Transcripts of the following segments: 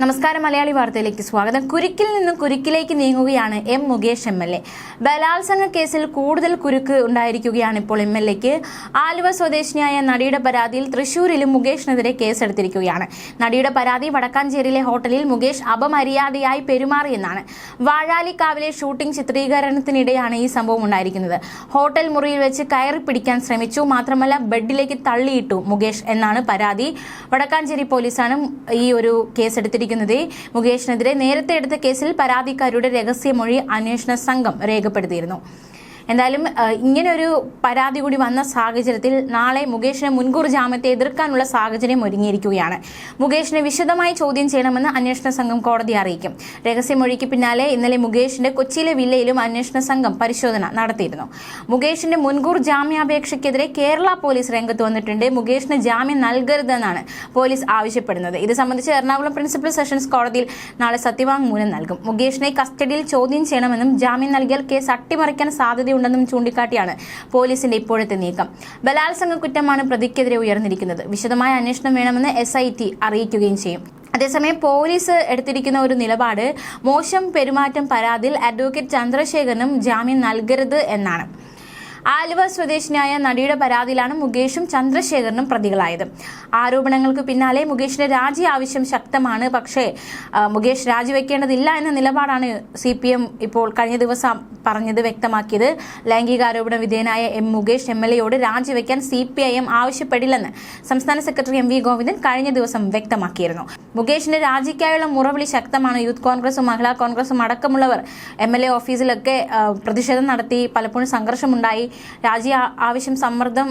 നമസ്കാരം. മലയാളി വാർത്തയിലേക്ക് സ്വാഗതം. കുരുക്കിൽ നിന്നും കുരുക്കിലേക്ക് നീങ്ങുകയാണ് എം മുകേഷ് എം.എൽ.എ. ബലാത്സംഗ കേസിൽ കൂടുതൽ കുരുക്ക് ഉണ്ടായിരിക്കുകയാണ് ഇപ്പോൾ എം.എൽ.എക്ക്. ആലുവ സ്വദേശിനിയായ നടിയുടെ പരാതിയിൽ തൃശൂരിലും മുകേഷിനെതിരെ കേസെടുത്തിരിക്കുകയാണ്. നടിയുടെ പരാതി വടക്കാഞ്ചേരിയിലെ ഹോട്ടലിൽ മുകേഷ് അപമര്യാദയായി പെരുമാറിയെന്നാണ്. വാഴാലിക്കാവിലെ ഷൂട്ടിംഗ് ചിത്രീകരണത്തിനിടെയാണ് ഈ സംഭവം ഉണ്ടായിരിക്കുന്നത്. ഹോട്ടൽ മുറിയിൽ വെച്ച് കയറി പിടിക്കാൻ ശ്രമിച്ചു, മാത്രമല്ല ബെഡിലേക്ക് തള്ളിയിട്ടു മുകേഷ് എന്നാണ് പരാതി. വടക്കാഞ്ചേരി പോലീസാണ് ഈ ഒരു കേസെടുത്തിരിക്കുന്നത്. മുകേഷിനെതിരെ നേരത്തെ എടുത്ത കേസിൽ പരാതിക്കാരുടെ രഹസ്യമൊഴി അന്വേഷണ സംഘം രേഖപ്പെടുത്തിയിരുന്നു. എന്തായാലും ഇങ്ങനെ ഒരു പരാതി കൂടി വന്ന സാഹചര്യത്തിൽ നാളെ മുകേഷിന് മുൻകൂർ ജാമ്യത്തെ എതിർക്കാനുള്ള സാഹചര്യം ഒരുങ്ങിയിരിക്കുകയാണ്. മുകേഷിനെ വിശദമായി ചോദ്യം ചെയ്യണമെന്ന് അന്വേഷണ സംഘം കോടതിയെ അറിയിക്കും. രഹസ്യമൊഴിക്ക് പിന്നാലെ ഇന്നലെ മുകേഷിന്റെ കൊച്ചിയിലെ വില്ലയിലും അന്വേഷണ സംഘം പരിശോധന നടത്തിയിരുന്നു. മുകേഷിന്റെ മുൻകൂർ ജാമ്യാപേക്ഷയ്ക്കെതിരെ കേരള പോലീസ് രംഗത്ത് വന്നിട്ടുണ്ട്. മുകേഷിന് ജാമ്യം നൽകരുതെന്നാണ് പോലീസ് ആവശ്യപ്പെടുന്നത്. ഇത് സംബന്ധിച്ച് എറണാകുളം പ്രിൻസിപ്പൽ സെഷൻസ് കോടതിയിൽ നാളെ സത്യവാങ്മൂലം നൽകും. മുകേഷിനെ കസ്റ്റഡിയിൽ ചോദ്യം ചെയ്യണമെന്നും ജാമ്യം നൽകിയാൽ കേസ് അട്ടിമറിക്കാൻ സാധ്യത ുണ്ടെന്നും ചൂണ്ടിക്കാട്ടിയാണ് പോലീസിന്റെ ഇപ്പോഴത്തെ നീക്കം. ബലാത്സംഗ കുറ്റമാണ് പ്രതിക്കെതിരെ ഉയർന്നിരിക്കുന്നത്. വിശദമായ അന്വേഷണം വേണമെന്ന് SIT അറിയിക്കുകയും ചെയ്യും. അതേസമയം പോലീസ് എടുത്തിരിക്കുന്ന ഒരു നിലപാട് മോശം പെരുമാറ്റം പരാതിയിൽ അഡ്വക്കേറ്റ് ചന്ദ്രശേഖരനും ജാമ്യം നൽകരുത് എന്നാണ്. ആലുവ സ്വദേശിനിയായ നടിയുടെ പരാതിയിലാണ് മുകേഷും ചന്ദ്രശേഖരനും പ്രതികളായത്. ആരോപണങ്ങൾക്ക് പിന്നാലെ മുകേഷിന്റെ രാജി ആവശ്യം ശക്തമാണ്. പക്ഷേ മുകേഷ് രാജിവെക്കേണ്ടതില്ല എന്ന നിലപാടാണ് CPM ഇപ്പോൾ കഴിഞ്ഞ ദിവസം പറഞ്ഞത് വ്യക്തമാക്കിയത്. ലൈംഗികാരോപണ വിധേയനായ മുകേഷ് MLA-യോട് രാജിവെക്കാൻ CPIM ആവശ്യപ്പെടില്ലെന്ന് സംസ്ഥാന സെക്രട്ടറി MV ഗോവിന്ദൻ കഴിഞ്ഞ ദിവസം വ്യക്തമാക്കിയിരുന്നു. മുകേഷിന്റെ രാജിക്കായുള്ള മുറവിളി ശക്തമാണ്. യൂത്ത് കോൺഗ്രസും മഹിളാ കോൺഗ്രസും അടക്കമുള്ളവർ MLA ഓഫീസിലൊക്കെ പ്രതിഷേധം നടത്തി. പലപ്പോഴും സംഘർഷമുണ്ടായി. രാജി ആവശ്യം സമ്മർദ്ദം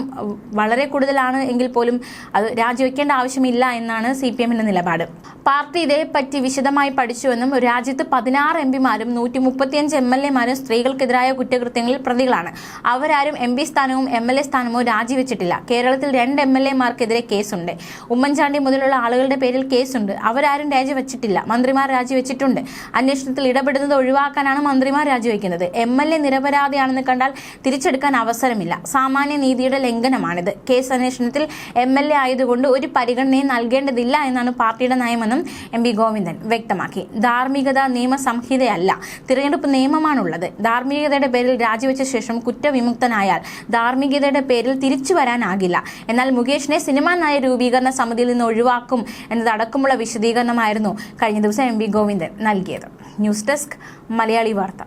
വളരെ കൂടുതലാണ് എങ്കിൽ പോലും അത് രാജിവെക്കേണ്ട ആവശ്യമില്ല എന്നാണ് CPM-ന്റെ നിലപാട്. പാർട്ടി ഇതേപ്പറ്റി വിശദമായി പഠിച്ചുവെന്നും രാജ്യത്ത് 16 MPമാരും 135 MLA-മാരും സ്ത്രീകൾക്കെതിരായ കുറ്റകൃത്യങ്ങളിൽ പ്രതികളാണ്. അവരാരും MP സ്ഥാനവും MLA സ്ഥാനമോ രാജിവെച്ചിട്ടില്ല. കേരളത്തിൽ 2 MLA-മാർക്കെതിരെ കേസുണ്ട്. ഉമ്മൻചാണ്ടി മുതലുള്ള ആളുകളുടെ പേരിൽ കേസുണ്ട്. അവരാരും രാജിവെച്ചിട്ടില്ല. മന്ത്രിമാർ രാജിവെച്ചിട്ടുണ്ട്. അന്വേഷണത്തിൽ ഇടപെടുന്നത് ഒഴിവാക്കാനാണ് മന്ത്രിമാർ രാജിവെക്കുന്നത്. MLA നിരപരാധിയാണെന്ന് കണ്ടാൽ തിരിച്ചെടുക്കാൻ അവസരമില്ല. സാമാന്യ നീതിയുടെ ലംഘനമാണിത്. കേസ് അന്വേഷണത്തിൽ MLA ആയതുകൊണ്ട് ഒരു പരിഗണനയും നൽകേണ്ടതില്ല എന്നാണ് പാർട്ടിയുടെ നയമെന്നും MV ഗോവിന്ദൻ വ്യക്തമാക്കി. ധാർമ്മികത നിയമസംഹിതയല്ല, തിരഞ്ഞെടുപ്പ് നിയമമാണുള്ളത്. ധാർമ്മികതയുടെ പേരിൽ രാജിവെച്ച ശേഷം കുറ്റവിമുക്തനായാൽ ധാർമ്മികതയുടെ പേരിൽ തിരിച്ചു വരാനാകില്ല. എന്നാൽ മുകേഷിനെ സിനിമാ നയ രൂപീകരണ സമിതിയിൽ നിന്ന് ഒഴിവാക്കും എന്നതടക്കമുള്ള വിശദീകരണമായിരുന്നു കഴിഞ്ഞ ദിവസം MV ഗോവിന്ദൻ നൽകിയത്. ന്യൂസ് ഡെസ്ക് മലയാളി വാർത്ത.